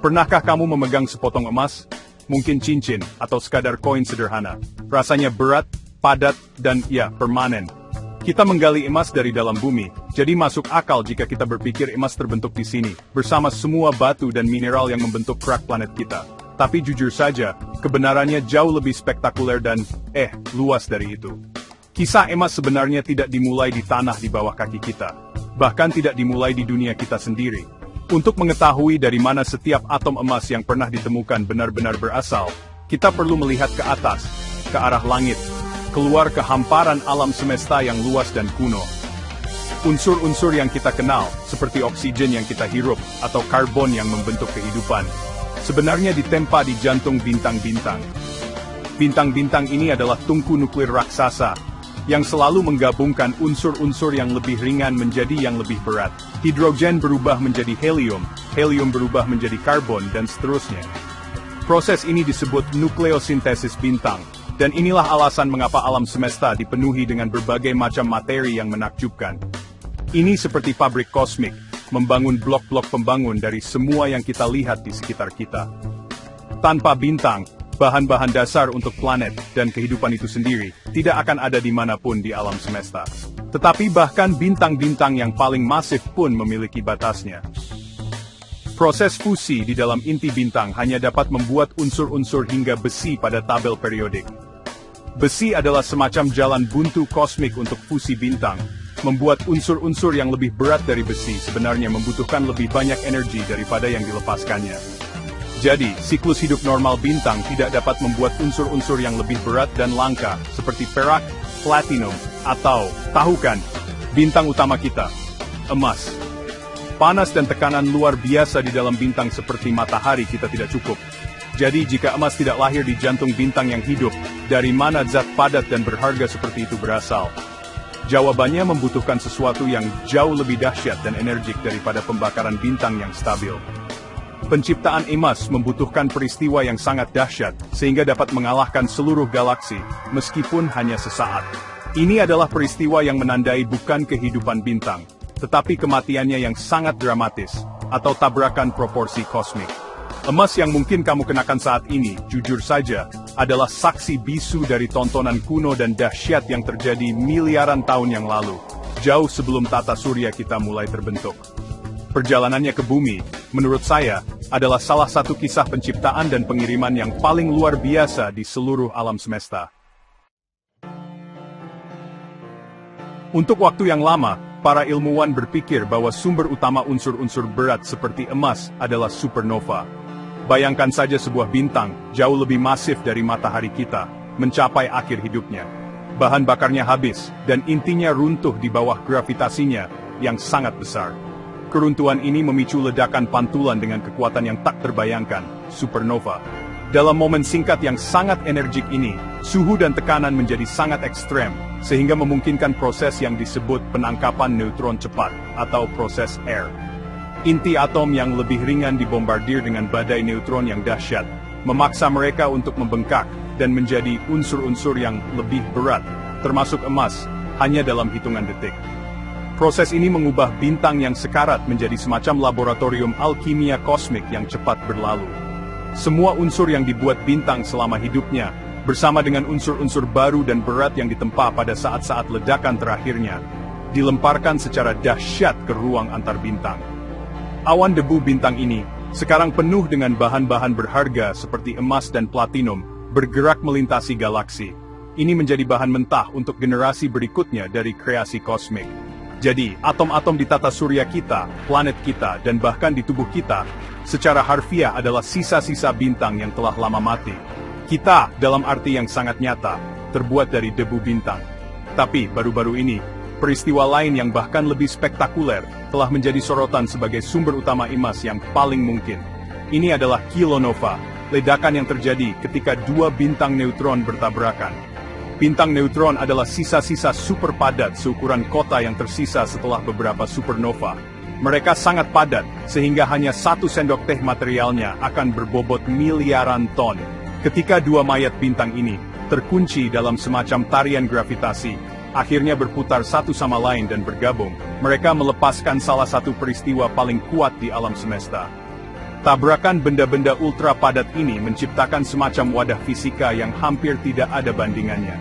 Pernahkah kamu memegang sepotong emas? Mungkin cincin, atau sekadar koin sederhana. Rasanya berat, padat, dan ya, permanen. Kita menggali emas dari dalam bumi, jadi masuk akal jika kita berpikir emas terbentuk di sini, bersama semua batu dan mineral yang membentuk kerak planet kita. Tapi jujur saja, kebenarannya jauh lebih spektakuler dan, luas dari itu. Kisah emas sebenarnya tidak dimulai di tanah di bawah kaki kita. Bahkan tidak dimulai di dunia kita sendiri. Untuk mengetahui dari mana setiap atom emas yang pernah ditemukan benar-benar berasal, kita perlu melihat ke atas, ke arah langit, keluar ke hamparan alam semesta yang luas dan kuno. Unsur-unsur yang kita kenal, seperti oksigen yang kita hirup, atau karbon yang membentuk kehidupan, sebenarnya ditempa di jantung bintang-bintang. Bintang-bintang ini adalah tungku nuklir raksasa, yang selalu menggabungkan unsur-unsur yang lebih ringan menjadi yang lebih berat. Hidrogen berubah menjadi helium, helium berubah menjadi karbon, dan seterusnya. Proses ini disebut nukleosintesis bintang. Dan inilah alasan mengapa alam semesta dipenuhi dengan berbagai macam materi yang menakjubkan. Ini seperti pabrik kosmik, membangun blok-blok pembangun dari semua yang kita lihat di sekitar kita. Tanpa bintang, bahan-bahan dasar untuk planet dan kehidupan itu sendiri tidak akan ada dimanapun di alam semesta. Tetapi bahkan bintang-bintang yang paling masif pun memiliki batasnya. Proses fusi di dalam inti bintang hanya dapat membuat unsur-unsur hingga besi pada tabel periodik. Besi adalah semacam jalan buntu kosmik untuk fusi bintang. Membuat unsur-unsur yang lebih berat dari besi sebenarnya membutuhkan lebih banyak energi daripada yang dilepaskannya. Jadi, siklus hidup normal bintang tidak dapat membuat unsur-unsur yang lebih berat dan langka, seperti perak, platinum, atau, tahu kan, bintang utama kita, emas. Panas dan tekanan luar biasa di dalam bintang seperti matahari kita tidak cukup. Jadi jika emas tidak lahir di jantung bintang yang hidup, dari mana zat padat dan berharga seperti itu berasal? Jawabannya membutuhkan sesuatu yang jauh lebih dahsyat dan energik daripada pembakaran bintang yang stabil. Penciptaan emas membutuhkan peristiwa yang sangat dahsyat, sehingga dapat mengalahkan seluruh galaksi, meskipun hanya sesaat. Ini adalah peristiwa yang menandai bukan kehidupan bintang, tetapi kematiannya yang sangat dramatis, atau tabrakan proporsi kosmik. Emas yang mungkin kamu kenakan saat ini, jujur saja, adalah saksi bisu dari tontonan kuno dan dahsyat yang terjadi miliaran tahun yang lalu, jauh sebelum tata surya kita mulai terbentuk. Perjalanannya ke bumi, menurut saya, adalah salah satu kisah penciptaan dan pengiriman yang paling luar biasa di seluruh alam semesta. Untuk waktu yang lama, para ilmuwan berpikir bahwa sumber utama unsur-unsur berat seperti emas adalah supernova. Bayangkan saja sebuah bintang, jauh lebih masif dari matahari kita, mencapai akhir hidupnya. Bahan bakarnya habis, dan intinya runtuh di bawah gravitasinya, yang sangat besar. Keruntuhan ini memicu ledakan pantulan dengan kekuatan yang tak terbayangkan, supernova. Dalam momen singkat yang sangat energik ini, suhu dan tekanan menjadi sangat ekstrem, sehingga memungkinkan proses yang disebut penangkapan neutron cepat, atau proses air. Inti atom yang lebih ringan dibombardir dengan badai neutron yang dahsyat, memaksa mereka untuk membengkak, dan menjadi unsur-unsur yang lebih berat, termasuk emas, hanya dalam hitungan detik. Proses ini mengubah bintang yang sekarat menjadi semacam laboratorium alkimia kosmik yang cepat berlalu. Semua unsur yang dibuat bintang selama hidupnya, bersama dengan unsur-unsur baru dan berat yang ditempa pada saat-saat ledakan terakhirnya, dilemparkan secara dahsyat ke ruang antar bintang. Awan debu bintang ini, sekarang penuh dengan bahan-bahan berharga seperti emas dan platinum, bergerak melintasi galaksi. Ini menjadi bahan mentah untuk generasi berikutnya dari kreasi kosmik. Jadi, atom-atom di tata surya kita, planet kita, dan bahkan di tubuh kita, secara harfiah adalah sisa-sisa bintang yang telah lama mati. Kita, dalam arti yang sangat nyata, terbuat dari debu bintang. Tapi, baru-baru ini, peristiwa lain yang bahkan lebih spektakuler, telah menjadi sorotan sebagai sumber utama emas yang paling mungkin. Ini adalah kilonova, ledakan yang terjadi ketika dua bintang neutron bertabrakan. Bintang neutron adalah sisa-sisa super padat seukuran kota yang tersisa setelah beberapa supernova. Mereka sangat padat, sehingga hanya 1 sendok teh materialnya akan berbobot miliaran ton. Ketika dua mayat bintang ini terkunci dalam semacam tarian gravitasi, akhirnya berputar satu sama lain dan bergabung, mereka melepaskan salah satu peristiwa paling kuat di alam semesta. Tabrakan benda-benda ultra padat ini menciptakan semacam wadah fisika yang hampir tidak ada bandingannya.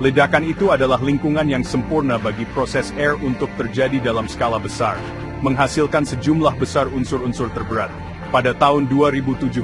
Ledakan itu adalah lingkungan yang sempurna bagi proses air untuk terjadi dalam skala besar, menghasilkan sejumlah besar unsur-unsur terberat. Pada tahun 2017,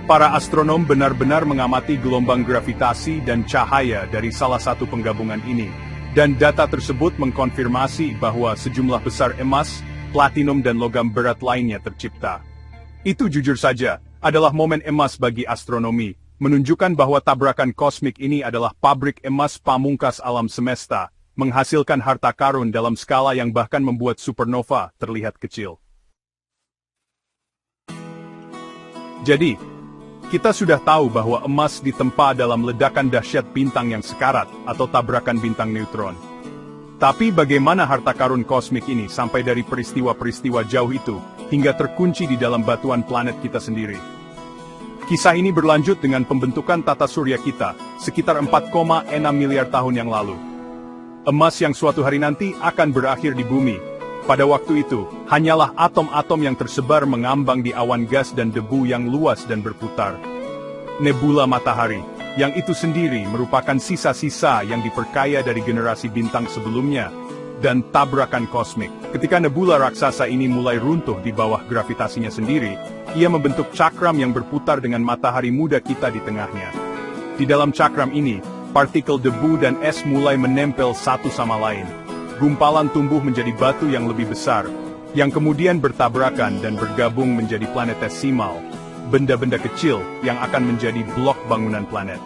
para astronom benar-benar mengamati gelombang gravitasi dan cahaya dari salah satu penggabungan ini, dan data tersebut mengkonfirmasi bahwa sejumlah besar emas, platinum dan logam berat lainnya tercipta. Itu jujur saja, adalah momen emas bagi astronomi, menunjukkan bahwa tabrakan kosmik ini adalah pabrik emas pamungkas alam semesta, menghasilkan harta karun dalam skala yang bahkan membuat supernova terlihat kecil. Jadi, kita sudah tahu bahwa emas ditempa dalam ledakan dahsyat bintang yang sekarat, atau tabrakan bintang neutron. Tapi bagaimana harta karun kosmik ini sampai dari peristiwa-peristiwa jauh itu, hingga terkunci di dalam batuan planet kita sendiri? Kisah ini berlanjut dengan pembentukan tata surya kita, sekitar 4,6 miliar tahun yang lalu. Emas yang suatu hari nanti akan berakhir di bumi. Pada waktu itu, hanyalah atom-atom yang tersebar mengambang di awan gas dan debu yang luas dan berputar. Nebula matahari, yang itu sendiri merupakan sisa-sisa yang diperkaya dari generasi bintang sebelumnya, dan tabrakan kosmik. Ketika nebula raksasa ini mulai runtuh di bawah gravitasinya sendiri, ia membentuk cakram yang berputar dengan matahari muda kita di tengahnya. Di dalam cakram ini, partikel debu dan es mulai menempel satu sama lain. Gumpalan tumbuh menjadi batu yang lebih besar, yang kemudian bertabrakan dan bergabung menjadi planetesimal, benda-benda kecil yang akan menjadi blok bangunan planet.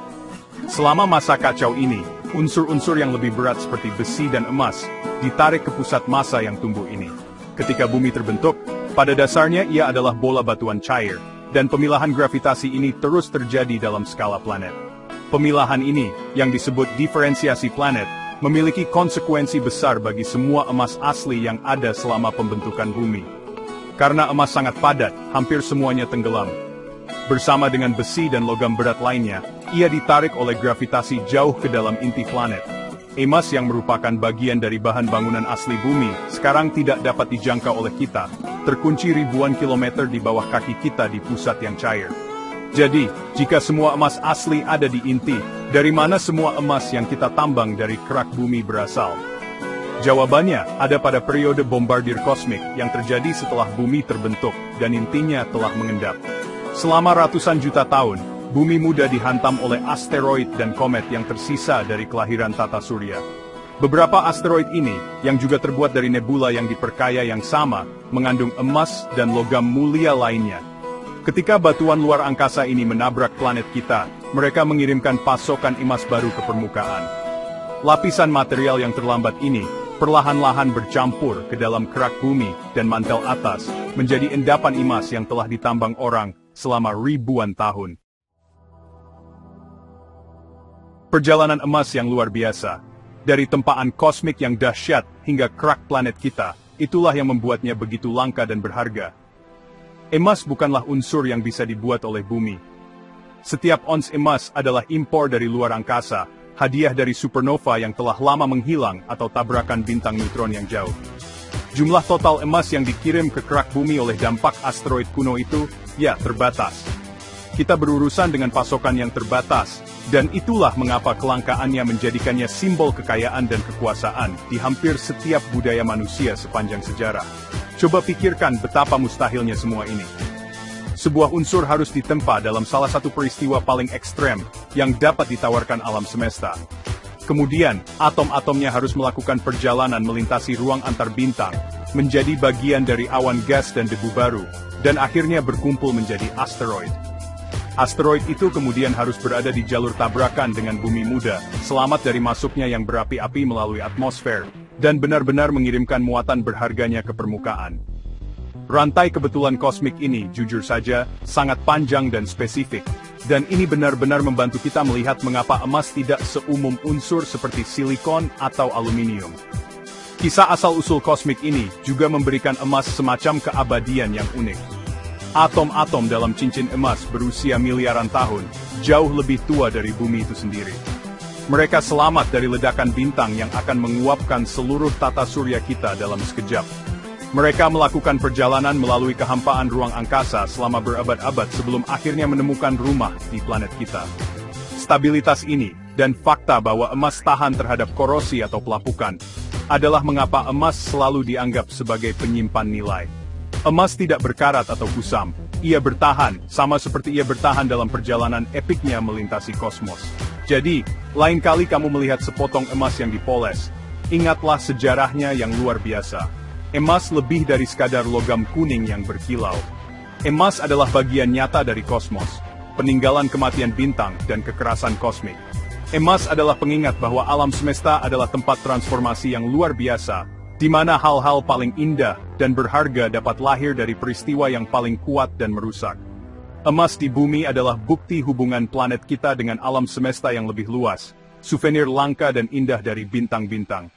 Selama masa kacau ini, unsur-unsur yang lebih berat seperti besi dan emas ditarik ke pusat massa yang tumbuh ini. Ketika bumi terbentuk, pada dasarnya ia adalah bola batuan cair, dan pemilahan gravitasi ini terus terjadi dalam skala planet. Pemilahan ini, yang disebut diferensiasi planet, memiliki konsekuensi besar bagi semua emas asli yang ada selama pembentukan bumi. Karena emas sangat padat, hampir semuanya tenggelam. Bersama dengan besi dan logam berat lainnya, ia ditarik oleh gravitasi jauh ke dalam inti planet. Emas yang merupakan bagian dari bahan bangunan asli bumi, sekarang tidak dapat dijangkau oleh kita, terkunci ribuan kilometer di bawah kaki kita di pusat yang cair. Jadi, jika semua emas asli ada di inti, dari mana semua emas yang kita tambang dari kerak bumi berasal? Jawabannya ada pada periode bombardir kosmik yang terjadi setelah bumi terbentuk dan intinya telah mengendap. Selama ratusan juta tahun, bumi muda dihantam oleh asteroid dan komet yang tersisa dari kelahiran tata surya. Beberapa asteroid ini, yang juga terbuat dari nebula yang diperkaya yang sama, mengandung emas dan logam mulia lainnya. Ketika batuan luar angkasa ini menabrak planet kita, mereka mengirimkan pasokan emas baru ke permukaan. Lapisan material yang terlambat ini, perlahan-lahan bercampur ke dalam kerak bumi dan mantel atas, menjadi endapan emas yang telah ditambang orang selama ribuan tahun. Perjalanan emas yang luar biasa, dari tempaan kosmik yang dahsyat hingga kerak planet kita, itulah yang membuatnya begitu langka dan berharga. Emas bukanlah unsur yang bisa dibuat oleh bumi. Setiap ons emas adalah impor dari luar angkasa, hadiah dari supernova yang telah lama menghilang atau tabrakan bintang neutron yang jauh. Jumlah total emas yang dikirim ke kerak bumi oleh dampak asteroid kuno itu, ya, terbatas. Kita berurusan dengan pasokan yang terbatas, dan itulah mengapa kelangkaannya menjadikannya simbol kekayaan dan kekuasaan di hampir setiap budaya manusia sepanjang sejarah. Coba pikirkan betapa mustahilnya semua ini. Sebuah unsur harus ditempa dalam salah satu peristiwa paling ekstrem yang dapat ditawarkan alam semesta. Kemudian, atom-atomnya harus melakukan perjalanan melintasi ruang antar bintang, menjadi bagian dari awan gas dan debu baru, dan akhirnya berkumpul menjadi asteroid. Asteroid itu kemudian harus berada di jalur tabrakan dengan bumi muda, selamat dari masuknya yang berapi-api melalui atmosfer, dan benar-benar mengirimkan muatan berharganya ke permukaan. Rantai kebetulan kosmik ini, jujur saja, sangat panjang dan spesifik, dan ini benar-benar membantu kita melihat mengapa emas tidak seumum unsur seperti silikon atau aluminium. Kisah asal-usul kosmik ini juga memberikan emas semacam keabadian yang unik. Atom-atom dalam cincin emas berusia miliaran tahun, jauh lebih tua dari bumi itu sendiri. Mereka selamat dari ledakan bintang yang akan menguapkan seluruh tata surya kita dalam sekejap. Mereka melakukan perjalanan melalui kehampaan ruang angkasa selama berabad-abad sebelum akhirnya menemukan rumah di planet kita. Stabilitas ini, dan fakta bahwa emas tahan terhadap korosi atau pelapukan, adalah mengapa emas selalu dianggap sebagai penyimpan nilai. Emas tidak berkarat atau kusam, ia bertahan, sama seperti ia bertahan dalam perjalanan epiknya melintasi kosmos. Jadi, lain kali kamu melihat sepotong emas yang dipoles, ingatlah sejarahnya yang luar biasa. Emas lebih dari sekadar logam kuning yang berkilau. Emas adalah bagian nyata dari kosmos, peninggalan kematian bintang dan kekerasan kosmik. Emas adalah pengingat bahwa alam semesta adalah tempat transformasi yang luar biasa, di mana hal-hal paling indah dan berharga dapat lahir dari peristiwa yang paling kuat dan merusak. Emas di bumi adalah bukti hubungan planet kita dengan alam semesta yang lebih luas, souvenir langka dan indah dari bintang-bintang.